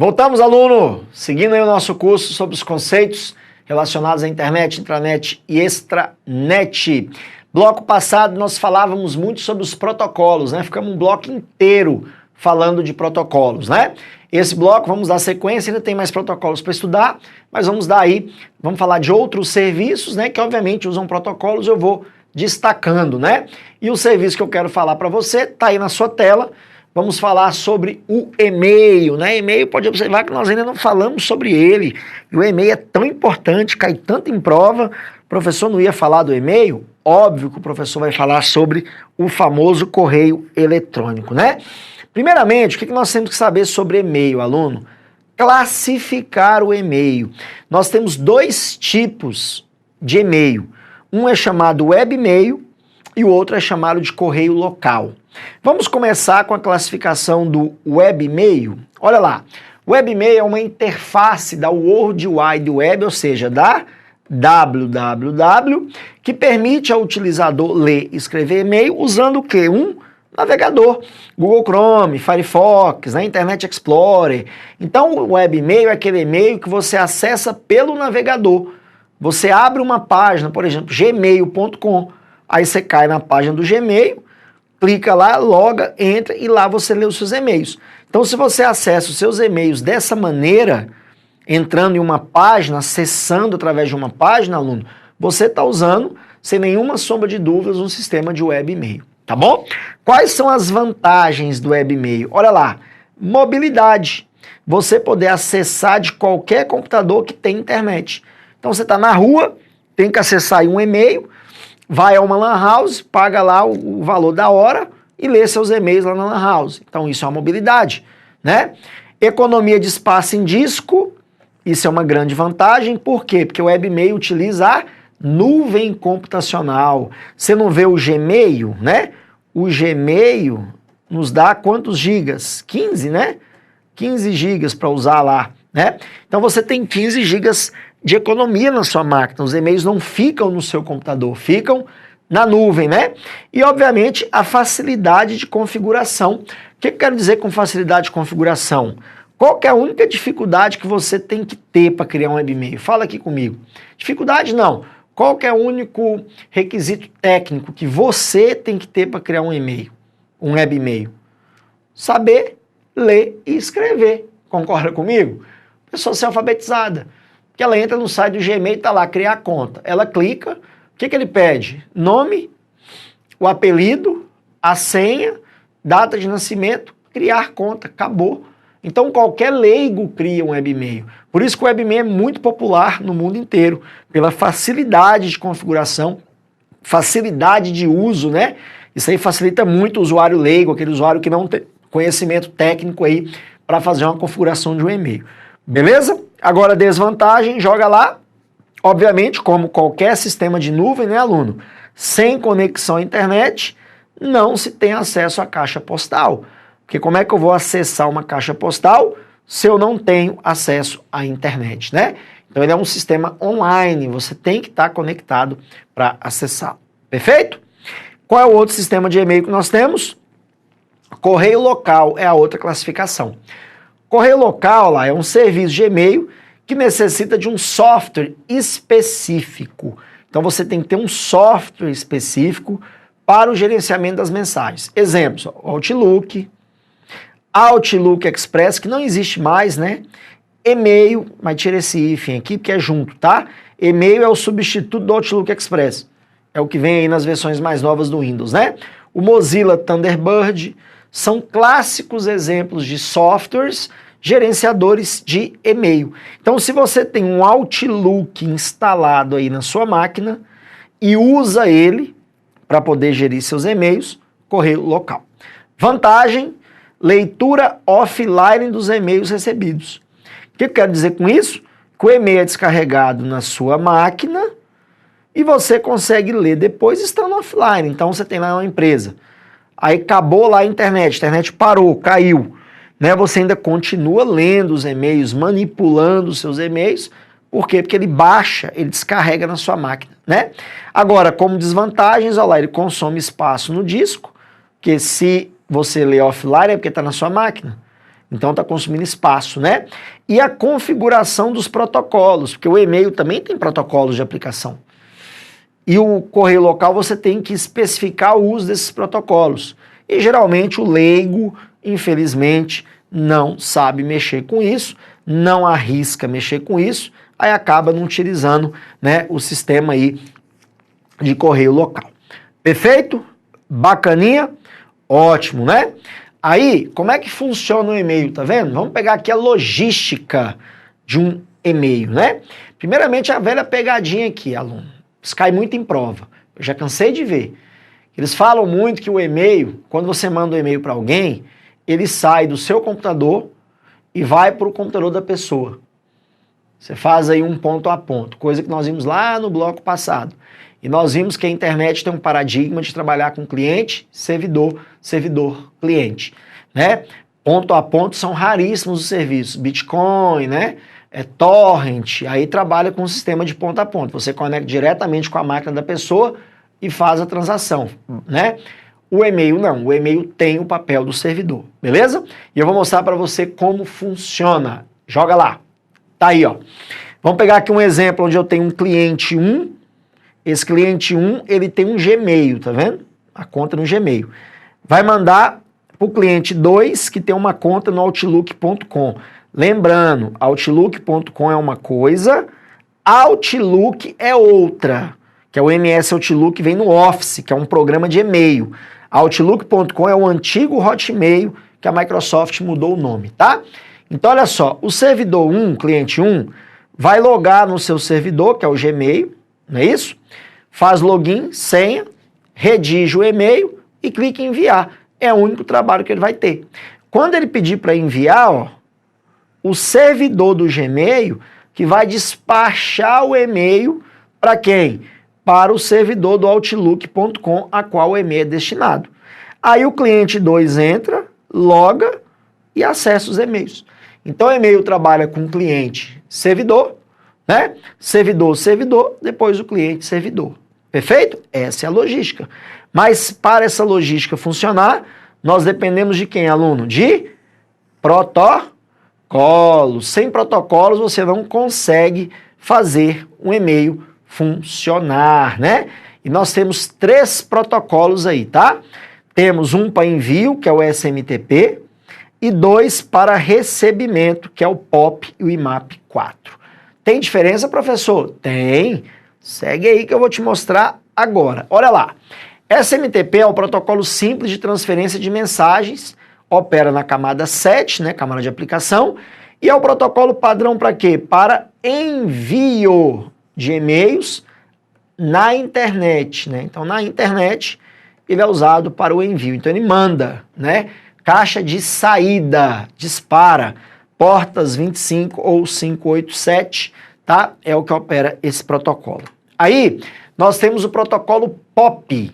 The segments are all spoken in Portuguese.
Voltamos, aluno! Seguindo aí o nosso curso sobre os conceitos relacionados à internet, intranet e extranet. Bloco passado nós falávamos muito sobre os protocolos, né? Ficamos um bloco inteiro falando de protocolos, né? Esse bloco vamos dar sequência, ainda tem mais protocolos para estudar, mas vamos falar de outros serviços, né? Que obviamente usam protocolos, eu vou destacando, né? E o serviço que eu quero falar para você tá aí na sua tela. Vamos falar sobre o e-mail, né? E-mail, pode observar que nós ainda não falamos sobre ele. E o e-mail é tão importante, cai tanto em prova. O professor não ia falar do e-mail? Óbvio que o professor vai falar sobre o famoso correio eletrônico, né? Primeiramente, o que nós temos que saber sobre e-mail, aluno? Classificar o e-mail. Nós temos dois tipos de e-mail. Um é chamado web-mail e o outro é chamado de correio local. Vamos começar com a classificação do webmail. Olha lá, webmail é uma interface da World Wide Web, ou seja, da www, que permite ao utilizador ler e escrever e-mail usando o quê? Um navegador, Google Chrome, Firefox, né, Internet Explorer. Então o webmail é aquele e-mail que você acessa pelo navegador. Você abre uma página, por exemplo, gmail.com, aí você cai na página do Gmail, clica lá, loga, entra e lá você lê os seus e-mails. Então, se você acessa os seus e-mails dessa maneira, entrando em uma página, acessando através de uma página, aluno, você está usando, sem nenhuma sombra de dúvidas, um sistema de webmail, tá bom? Quais são as vantagens do webmail? Olha lá, mobilidade. Você poder acessar de qualquer computador que tem internet. Então, você está na rua, tem que acessar aí um e-mail, vai a uma lan house, paga lá o valor da hora e lê seus e-mails lá na lan house. Então isso é uma mobilidade, né? Economia de espaço em disco, isso é uma grande vantagem. Por quê? Porque o webmail utiliza a nuvem computacional. Você não vê o Gmail, né? O Gmail nos dá quantos gigas? 15, né? 15 gigas para usar lá, né? Então você tem 15 gigas de economia na sua máquina. Os e-mails não ficam no seu computador, ficam na nuvem, né? E, obviamente, a facilidade de configuração. O que eu quero dizer com facilidade de configuração? Qual que é a única dificuldade que você tem que ter para criar um webmail? Fala aqui comigo. Dificuldade não. Qual que é o único requisito técnico que você tem que ter para criar um e-mail, um webmail? Saber ler e escrever. Concorda comigo? Pessoa ser alfabetizada. Que ela entra no site do Gmail e está lá, criar conta. Ela clica, o que ele pede? Nome, o apelido, a senha, data de nascimento, criar conta, acabou. Então qualquer leigo cria um webmail. Por isso que o webmail é muito popular no mundo inteiro, pela facilidade de configuração, facilidade de uso, né? Isso aí facilita muito o usuário leigo, aquele usuário que não tem conhecimento técnico aí para fazer uma configuração de um e-mail. Beleza? Agora, desvantagem, joga lá. Obviamente, como qualquer sistema de nuvem, né, aluno? Sem conexão à internet, não se tem acesso à caixa postal. Porque como é que eu vou acessar uma caixa postal se eu não tenho acesso à internet, né? Então, ele é um sistema online, você tem que estar conectado para acessar. Perfeito? Qual é o outro sistema de e-mail que nós temos? Correio local é a outra classificação. Correio local lá é um serviço de e-mail que necessita de um software específico. Então você tem que ter um software específico para o gerenciamento das mensagens. Exemplos, Outlook, Outlook Express, que não existe mais, né? E-mail, mas tira esse hífen aqui, porque é junto, tá? E-mail é o substituto do Outlook Express. É o que vem aí nas versões mais novas do Windows, né? O Mozilla Thunderbird são clássicos exemplos de softwares gerenciadores de e-mail. Então, se você tem um Outlook instalado aí na sua máquina e usa ele para poder gerir seus e-mails, correio local. Vantagem, leitura offline dos e-mails recebidos. O que eu quero dizer com isso? Que o e-mail é descarregado na sua máquina e você consegue ler depois estando offline. Então, você tem lá uma empresa. Aí acabou lá a internet parou, caiu. Né, você ainda continua lendo os e-mails, manipulando os seus e-mails. Por quê? Porque ele baixa, ele descarrega na sua máquina, né? Agora, como desvantagens, olha lá, ele consome espaço no disco, porque se você lê offline é porque está na sua máquina. Então está consumindo espaço, né? E a configuração dos protocolos, porque o e-mail também tem protocolos de aplicação. E o correio local você tem que especificar o uso desses protocolos. E geralmente o leigo, infelizmente, não sabe mexer com isso, não arrisca mexer com isso, aí acaba não utilizando, né, o sistema aí de correio local. Perfeito? Bacaninha? Ótimo, né? Aí, como é que funciona o e-mail, tá vendo? Vamos pegar aqui a logística de um e-mail, né? Primeiramente, a velha pegadinha aqui, aluno. Isso cai muito em prova. Eu já cansei de ver. Eles falam muito que o e-mail, quando você manda um e-mail para alguém, ele sai do seu computador e vai para o computador da pessoa. Você faz aí um ponto a ponto, coisa que nós vimos lá no bloco passado. E nós vimos que a internet tem um paradigma de trabalhar com cliente, servidor, servidor, cliente, né? Ponto a ponto são raríssimos os serviços, Bitcoin, né? Torrent, aí trabalha com um sistema de ponto a ponto. Você conecta diretamente com a máquina da pessoa e faz a transação, né? O e-mail não, o e-mail tem o papel do servidor, beleza? E eu vou mostrar para você como funciona. Joga lá. Tá aí, ó. Vamos pegar aqui um exemplo onde eu tenho um cliente 1. Esse cliente 1, ele tem um Gmail, tá vendo? A conta no Gmail. Vai mandar para o cliente 2, que tem uma conta no Outlook.com. Lembrando, Outlook.com é uma coisa, Outlook é outra, que é o MS Outlook, vem no Office, que é um programa de e-mail. Outlook.com é o antigo Hotmail, que a Microsoft mudou o nome, tá? Então, olha só, o servidor 1, cliente 1, vai logar no seu servidor, que é o Gmail, não é isso? Faz login, senha, redige o e-mail e clica em enviar. É o único trabalho que ele vai ter. Quando ele pedir para enviar, ó, o servidor do Gmail que vai despachar o e-mail para quem? Para o servidor do Outlook.com, a qual o e-mail é destinado. Aí o cliente 2 entra, loga e acessa os e-mails. Então o e-mail trabalha com cliente, servidor, né? Servidor, servidor, depois o cliente, servidor. Perfeito? Essa é a logística. Mas para essa logística funcionar, nós dependemos de quem, aluno? De protocolos. Sem protocolos você não consegue fazer um e-mail funcionar, né? E nós temos 3 protocolos aí, tá? Temos um para envio, que é o SMTP, e 2 para recebimento, que é o POP e o IMAP 4. Tem diferença, professor? Tem. Segue aí que eu vou te mostrar agora. Olha lá. SMTP é o protocolo simples de transferência de mensagens, opera na camada 7, né, camada de aplicação, e é o protocolo padrão para quê? Para envio de e-mails na internet, né? Então, na internet, ele é usado para o envio. Então, ele manda, né? Caixa de saída, dispara, portas 25 ou 587, tá? É o que opera esse protocolo. Aí, nós temos o protocolo POP,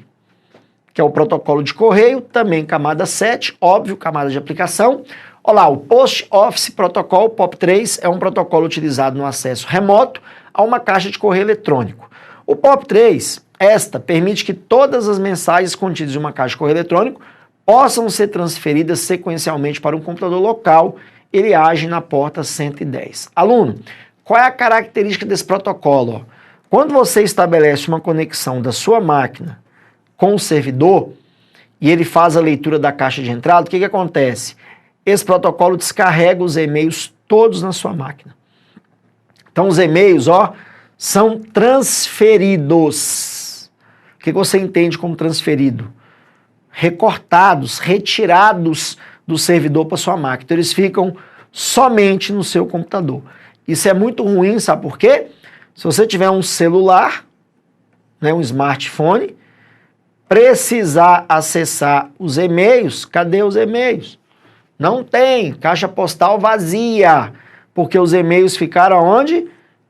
que é o protocolo de correio, também camada 7, óbvio, camada de aplicação. Olha lá, o Post Office Protocol POP3 é um protocolo utilizado no acesso remoto a uma caixa de correio eletrônico. O POP3, esta, permite que todas as mensagens contidas em uma caixa de correio eletrônico possam ser transferidas sequencialmente para um computador local. Ele age na porta 110. Aluno, qual é a característica desse protocolo? Quando você estabelece uma conexão da sua máquina com o servidor e ele faz a leitura da caixa de entrada, o que acontece? Esse protocolo descarrega os e-mails todos na sua máquina. Então os e-mails, ó, são transferidos. O que você entende como transferido? Recortados, retirados do servidor para sua máquina. Então eles ficam somente no seu computador. Isso é muito ruim, sabe por quê? Se você tiver um celular, né, um smartphone, precisar acessar os e-mails, cadê os e-mails? Não tem, caixa postal vazia, porque os e-mails ficaram onde?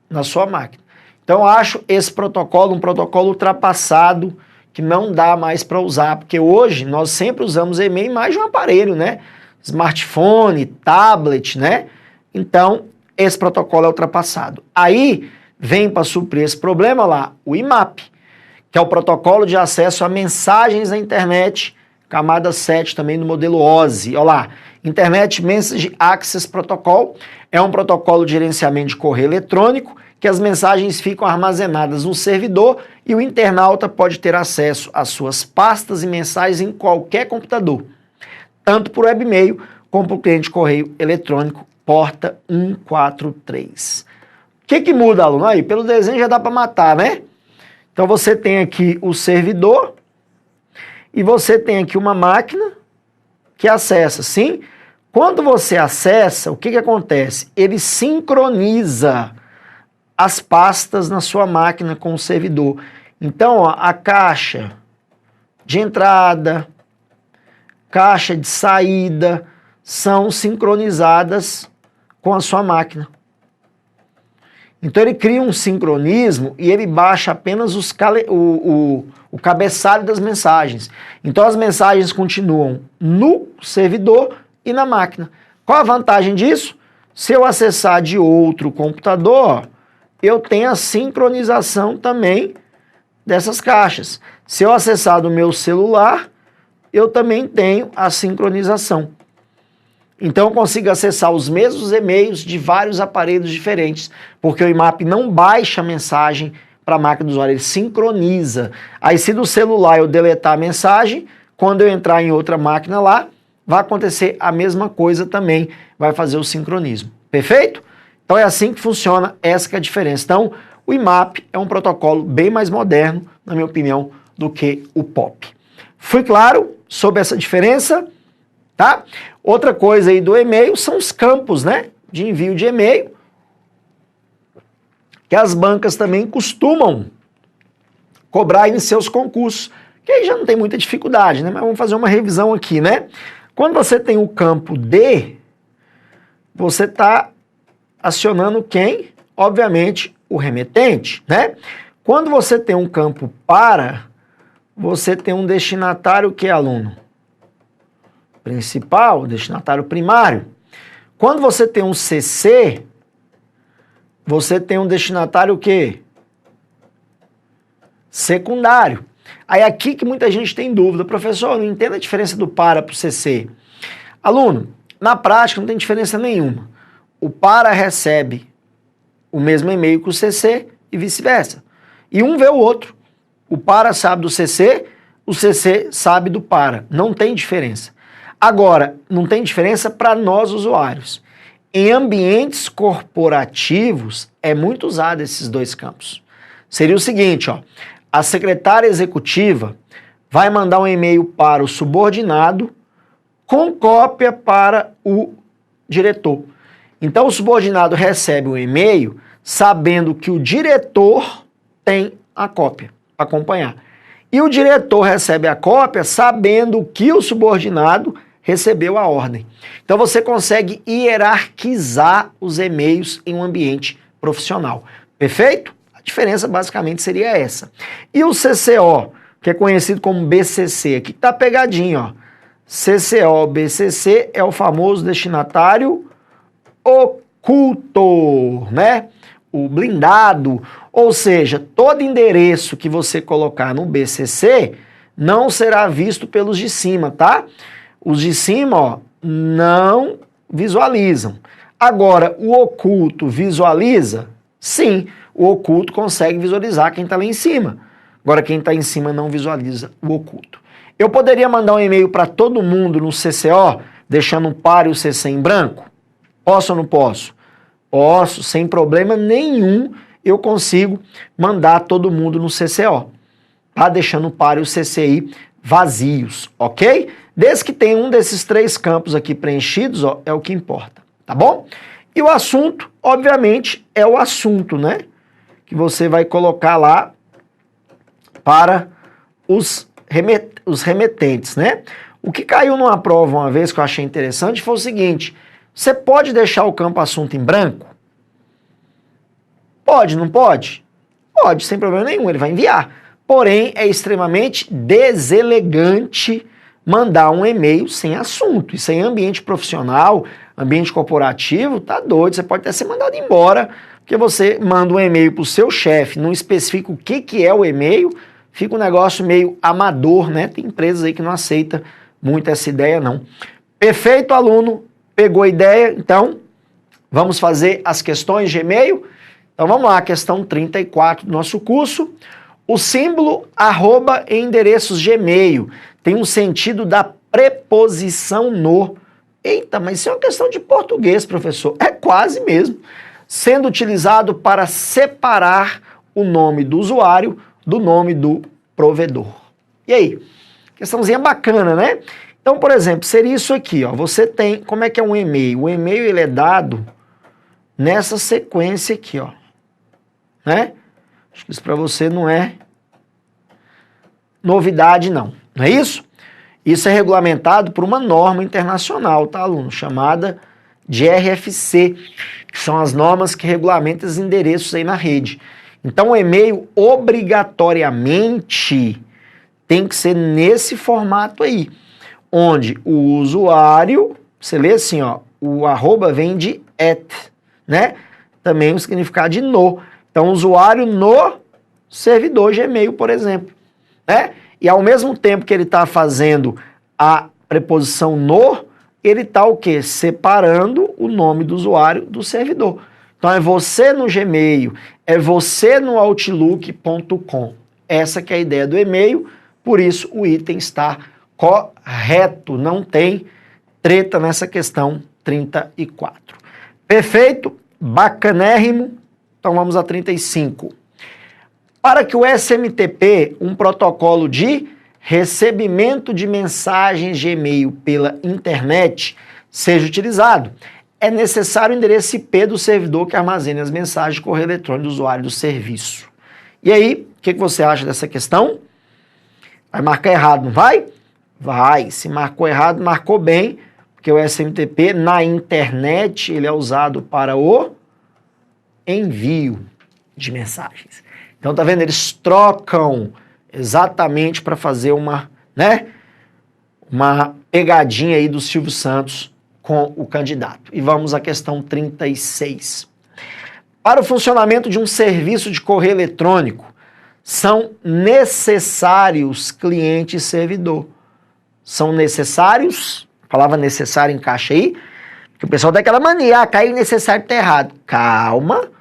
Na sua máquina. Então eu acho esse protocolo um protocolo ultrapassado, que não dá mais para usar, porque hoje nós sempre usamos e-mail em mais de um aparelho, né? Smartphone, tablet, né? Então, esse protocolo é ultrapassado. Aí, vem para suprir esse problema lá, o IMAP, que é o protocolo de acesso a mensagens na internet camada 7 também no modelo OSI. Olha lá, Internet Message Access Protocol é um protocolo de gerenciamento de correio eletrônico que as mensagens ficam armazenadas no servidor e o internauta pode ter acesso às suas pastas e mensagens em qualquer computador, tanto por webmail como por cliente de correio eletrônico porta 143. O que muda, aluno? Aí, pelo desenho já dá para matar, né? Então você tem aqui o servidor e você tem aqui uma máquina que acessa, sim? Quando você acessa, o que acontece? Ele sincroniza as pastas na sua máquina com o servidor. Então, ó, a caixa de entrada, caixa de saída, são sincronizadas com a sua máquina. Então ele cria um sincronismo e ele baixa apenas o cabeçalho das mensagens. Então as mensagens continuam no servidor e na máquina. Qual a vantagem disso? Se eu acessar de outro computador, eu tenho a sincronização também dessas caixas. Se eu acessar do meu celular, eu também tenho a sincronização. Então eu consigo acessar os mesmos e-mails de vários aparelhos diferentes, porque o IMAP não baixa a mensagem para a máquina do usuário, ele sincroniza. Aí se do celular eu deletar a mensagem, quando eu entrar em outra máquina lá, vai acontecer a mesma coisa também, vai fazer o sincronismo. Perfeito? Então é assim que funciona, essa que é a diferença. Então o IMAP é um protocolo bem mais moderno, na minha opinião, do que o POP. Fui claro sobre essa diferença? Tá? Outra coisa aí do e-mail são os campos, né, de envio de e-mail, que as bancas também costumam cobrar em seus concursos, que aí já não tem muita dificuldade, né, mas vamos fazer uma revisão aqui, né? Quando você tem o campo D, você está acionando quem? Obviamente, o remetente, né? Quando você tem um campo para, você tem um destinatário que é aluno principal, destinatário primário. Quando você tem um CC, você tem um destinatário o quê? Secundário. Aí aqui que muita gente tem dúvida, professor, eu não entendo a diferença do para o CC. Aluno, na prática não tem diferença nenhuma. O para recebe o mesmo e-mail que o CC e vice-versa. E um vê o outro. O para sabe do CC, o CC sabe do para. Não tem diferença. Agora, não tem diferença para nós usuários. Em ambientes corporativos, é muito usado esses dois campos. Seria o seguinte, ó, a secretária executiva vai mandar um e-mail para o subordinado com cópia para o diretor. Então, o subordinado recebe o e-mail sabendo que o diretor tem a cópia para acompanhar. E o diretor recebe a cópia sabendo que o subordinado recebeu a ordem. Então você consegue hierarquizar os e-mails em um ambiente profissional. Perfeito? A diferença basicamente seria essa. E o CCO, que é conhecido como BCC, aqui tá pegadinho, ó. CCO, BCC é o famoso destinatário oculto, né? O blindado, ou seja, todo endereço que você colocar no BCC não será visto pelos de cima, tá? Os de cima, ó, não visualizam. Agora, o oculto visualiza? Sim, o oculto consegue visualizar quem está lá em cima. Agora, quem está em cima não visualiza o oculto. Eu poderia mandar um e-mail para todo mundo no CCO, deixando o par e o CC em branco? Posso ou não posso? Posso, sem problema nenhum, eu consigo mandar todo mundo no CCO, tá? Deixando o par e o CCI vazios, ok? Desde que tenha um desses três campos aqui preenchidos, ó, é o que importa, tá bom? E o assunto, obviamente, é o assunto, né? Que você vai colocar lá para os remetentes, né? O que caiu numa prova uma vez que eu achei interessante foi o seguinte: você pode deixar o campo assunto em branco? Pode, não pode? Pode, sem problema nenhum, ele vai enviar. Porém, é extremamente deselegante mandar um e-mail sem assunto. Isso em ambiente profissional, ambiente corporativo, tá doido. Você pode até ser mandado embora, porque você manda um e-mail para o seu chefe, não especifica o que é o e-mail, fica um negócio meio amador, né? Tem empresas aí que não aceitam muito essa ideia, não. Perfeito, aluno? Pegou a ideia? Então, vamos fazer as questões de e-mail? Então, vamos lá, questão 34 do nosso curso. O símbolo arroba em endereços de e-mail tem um sentido da preposição no. Eita, mas isso é uma questão de português, professor. É quase mesmo. Sendo utilizado para separar o nome do usuário do nome do provedor. E aí? Questãozinha bacana, né? Então, por exemplo, seria isso aqui, ó. Você tem, como é que é um e-mail? O e-mail, ele é dado nessa sequência aqui, ó. Né? Acho que isso para você não é novidade, não. Não é isso? Isso é regulamentado por uma norma internacional, tá, aluno? Chamada de RFC, que são as normas que regulamentam os endereços aí na rede. Então, o e-mail, obrigatoriamente, tem que ser nesse formato aí, onde o usuário, você lê assim, ó, o arroba vem de at, né? Também o significado de no. Então, usuário no servidor Gmail, por exemplo, né? E ao mesmo tempo que ele está fazendo a preposição no, ele está o quê? Separando o nome do usuário do servidor. Então, é você no Gmail, é você no Outlook.com. Essa que é a ideia do e-mail, por isso o item está correto, não tem treta nessa questão 34. Perfeito? Bacanérrimo? Então vamos a 35. Para que o SMTP, um protocolo de recebimento de mensagens de e-mail pela internet, seja utilizado, é necessário o endereço IP do servidor que armazene as mensagens de correio eletrônico do usuário do serviço. E aí, o que você acha dessa questão? Vai marcar errado, não vai? Vai. Se marcou errado, marcou bem, porque o SMTP na internet ele é usado para o envio de mensagens. Então, tá vendo? Eles trocam exatamente para fazer uma pegadinha aí do Silvio Santos com o candidato. E vamos à questão 36. Para o funcionamento de um serviço de correio eletrônico, são necessários cliente e servidor. São necessários, a palavra necessário encaixa aí, porque o pessoal tem aquela mania, caiu necessário, tá errado. Calma,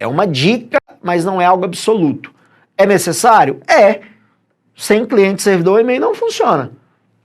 é uma dica, mas não é algo absoluto. É necessário? É. Sem cliente e servidor, o e-mail não funciona.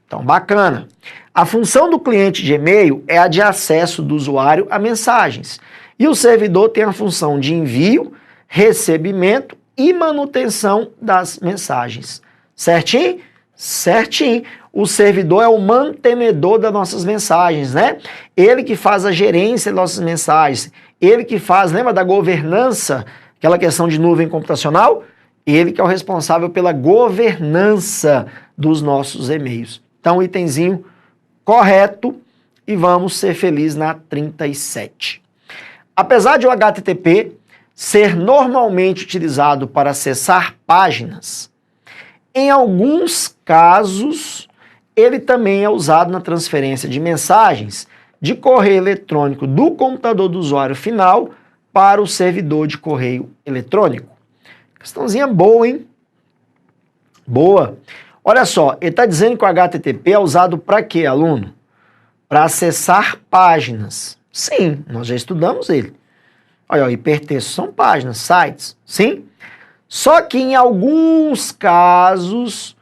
Então, bacana. A função do cliente de e-mail é a de acesso do usuário a mensagens. E o servidor tem a função de envio, recebimento e manutenção das mensagens. Certinho? Certinho. O servidor é o mantenedor das nossas mensagens, né? Ele que faz a gerência das nossas mensagens. Ele que faz, lembra da governança, aquela questão de nuvem computacional? Ele que é o responsável pela governança dos nossos e-mails. Então, itemzinho correto e vamos ser felizes na 37. Apesar de o HTTP ser normalmente utilizado para acessar páginas, em alguns casos ele também é usado na transferência de mensagens de correio eletrônico do computador do usuário final para o servidor de correio eletrônico. Questãozinha boa, hein? Boa. Olha só, ele está dizendo que o HTTP é usado para quê, aluno? Para acessar páginas. Sim, nós já estudamos ele. Olha, o hipertexto são páginas, sites, sim? Só que em alguns casos,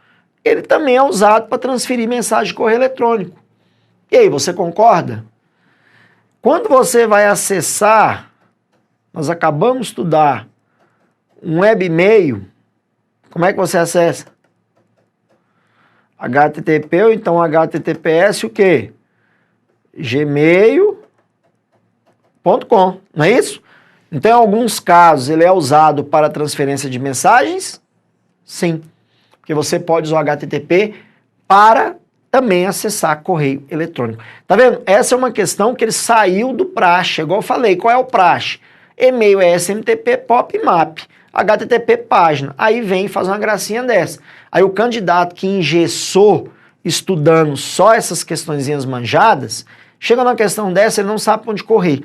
ele também é usado para transferir mensagem de correio eletrônico. E aí, você concorda? Quando você vai acessar, nós acabamos de estudar um webmail, como é que você acessa? HTTP ou então HTTPS o quê? Gmail.com, não é isso? Então, em alguns casos, ele é usado para transferência de mensagens? Sim, porque você pode usar o HTTP para também acessar correio eletrônico. Tá vendo? Essa é uma questão que ele saiu do praxe, igual eu falei. Qual é o praxe? E-mail é SMTP, POP, MAP. HTTP, página. Aí vem e faz uma gracinha dessa. Aí o candidato que engessou estudando só essas questõezinhas manjadas, chega numa questão dessa, ele não sabe para onde correr,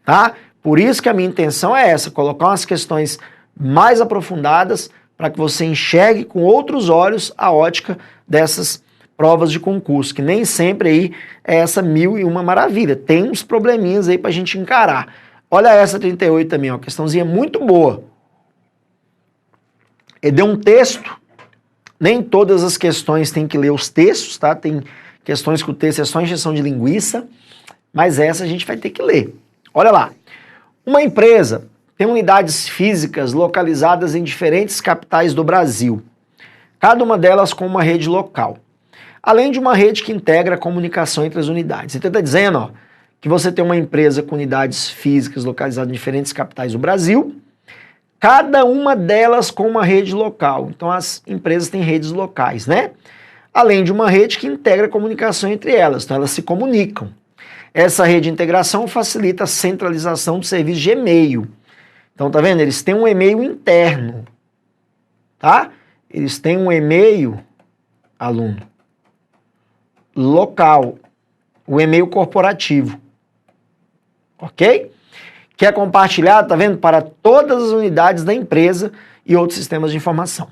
tá? Por isso que a minha intenção é essa, colocar umas questões mais aprofundadas para que você enxergue com outros olhos a ótica dessas provas de concurso, que nem sempre aí é essa 1001 maravilha. Tem uns probleminhas aí pra gente encarar. Olha essa 38 também, ó, questãozinha muito boa. Ele deu um texto, nem todas as questões tem que ler os textos, tá? Tem questões que o texto é só injeção de linguiça, mas essa a gente vai ter que ler. Olha lá. Uma empresa tem unidades físicas localizadas em diferentes capitais do Brasil, cada uma delas com uma rede local, além de uma rede que integra a comunicação entre as unidades. Então está dizendo, ó, que você tem uma empresa com unidades físicas localizadas em diferentes capitais do Brasil, cada uma delas com uma rede local. Então as empresas têm redes locais, né? Além de uma rede que integra a comunicação entre elas, então elas se comunicam. Essa rede de integração facilita a centralização do serviço de e-mail. Então, tá vendo? Eles têm um e-mail interno, tá? Eles têm um e-mail, aluno, local, o e-mail corporativo, ok? Que é compartilhado, tá vendo? Para todas as unidades da empresa e outros sistemas de informação.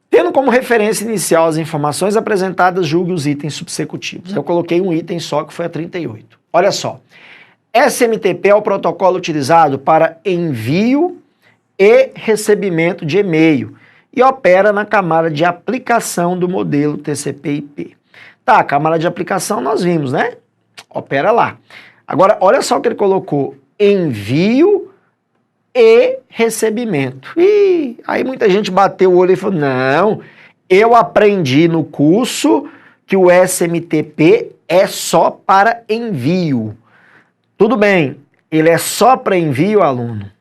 Tendo como referência inicial as informações apresentadas, julgue os itens subsecutivos. Eu coloquei um item só, que foi a 38. Olha só. SMTP é o protocolo utilizado para envio e recebimento de e-mail e opera na camada de aplicação do modelo TCP/IP. Tá, a camada de aplicação nós vimos, né? Opera lá. Agora, olha só o que ele colocou. Envio e recebimento. Ih, aí muita gente bateu o olho e falou, não, eu aprendi no curso que o SMTP é só para envio. Tudo bem, ele é só para envio, aluno,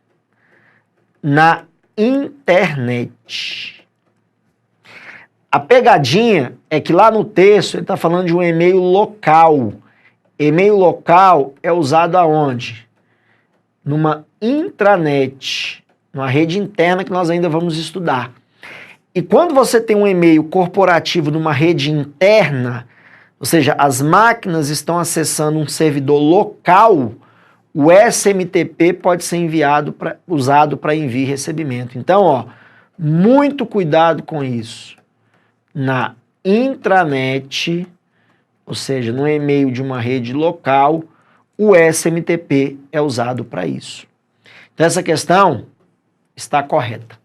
na internet. A pegadinha é que lá no texto ele está falando de um e-mail local. E-mail local é usado aonde? Numa intranet, numa rede interna que nós ainda vamos estudar. E quando você tem um e-mail corporativo numa rede interna, ou seja, as máquinas estão acessando um servidor local, o SMTP pode ser usado para envio e recebimento. Então, ó, muito cuidado com isso. Na intranet, ou seja, no e-mail de uma rede local, o SMTP é usado para isso. Então, essa questão está correta.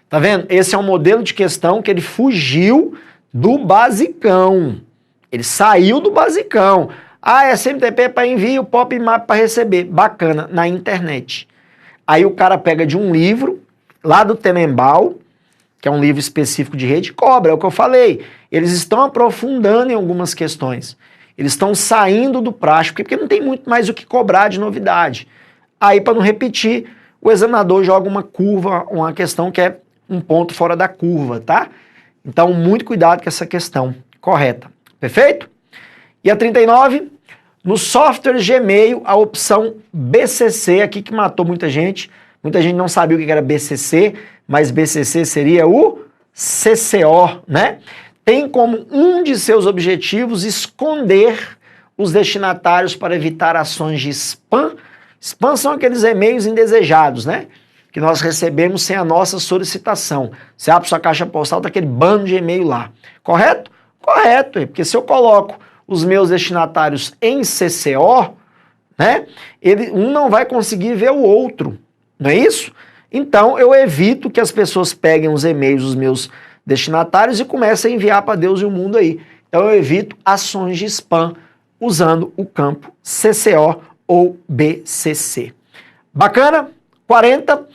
Tá vendo? Esse é um modelo de questão que ele fugiu do basicão. Ele saiu do basicão. Ah, SMTP para envio, POP-MAP para receber. Bacana, na internet. Aí o cara pega de um livro, lá do Tenenbaum, que é um livro específico de rede, e cobra, é o que eu falei. Eles estão aprofundando em algumas questões. Eles estão saindo do prático, porque não tem muito mais o que cobrar de novidade. Aí, para não repetir, o examinador joga uma curva, uma questão que é um ponto fora da curva, tá? Então, muito cuidado com essa questão correta. Perfeito? E a 39, no software Gmail, a opção BCC, aqui que matou muita gente não sabia o que era BCC, mas BCC seria o CCO, né? Tem como um de seus objetivos esconder os destinatários para evitar ações de spam. Spam são aqueles e-mails indesejados, né? Que nós recebemos sem a nossa solicitação. Você abre sua caixa postal, tá aquele bando de e-mail lá. Correto? Correto, porque se eu coloco os meus destinatários em CCO, né? Um não vai conseguir ver o outro, não é isso? Então eu evito que as pessoas peguem os e-mails dos meus destinatários e comecem a enviar para Deus e o mundo aí. Então eu evito ações de spam usando o campo CCO ou BCC. Bacana? 40.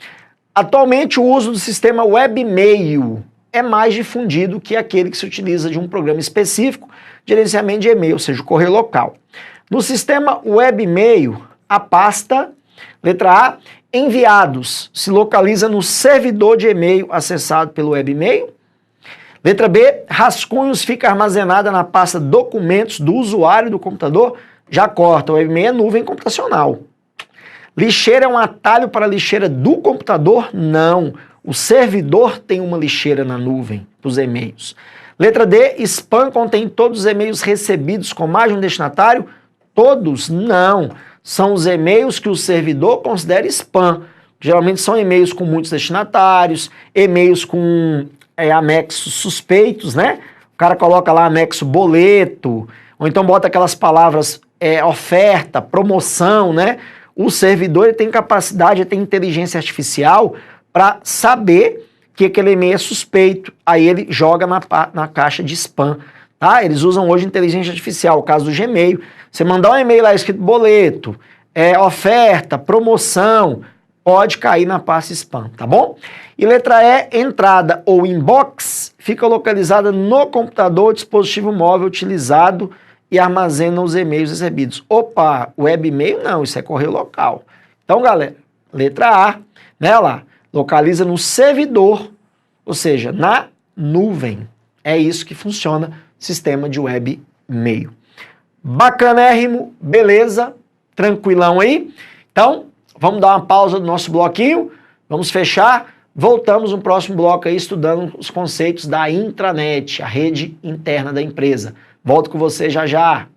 Atualmente o uso do sistema webmail é mais difundido que aquele que se utiliza de um programa específico de gerenciamento de e-mail, ou seja, o correio local. No sistema webmail, a pasta, letra A, enviados, se localiza no servidor de e-mail acessado pelo webmail. Letra B, rascunhos fica armazenada na pasta documentos do usuário do computador. Já corta, o webmail é nuvem computacional. Lixeira é um atalho para a lixeira do computador? Não. O servidor tem uma lixeira na nuvem para os e-mails. Letra D, spam contém todos os e-mails recebidos com mais de um destinatário? Todos? Não. São os e-mails que o servidor considera spam. Geralmente são e-mails com muitos destinatários, e-mails com anexos suspeitos, né? O cara coloca lá anexo boleto, ou então bota aquelas palavras oferta, promoção, né? O servidor ele tem capacidade, ele tem inteligência artificial para saber que aquele e-mail é suspeito. Aí ele joga na caixa de spam. Tá? Eles usam hoje inteligência artificial, o caso do Gmail. Você mandar um e-mail lá escrito boleto, oferta, promoção, pode cair na pasta spam, tá bom? E letra E, entrada ou inbox, fica localizada no computador ou dispositivo móvel utilizado e armazena os e-mails recebidos. Opa, web e-mail não, isso é correio local. Então, galera, letra A, né, olha lá, localiza no servidor, ou seja, na nuvem. É isso que funciona o sistema de web e-mail. Bacanérrimo, beleza, tranquilão aí? Então, vamos dar uma pausa do nosso bloquinho, vamos fechar, voltamos no próximo bloco aí estudando os conceitos da intranet, a rede interna da empresa. Volto com você já já.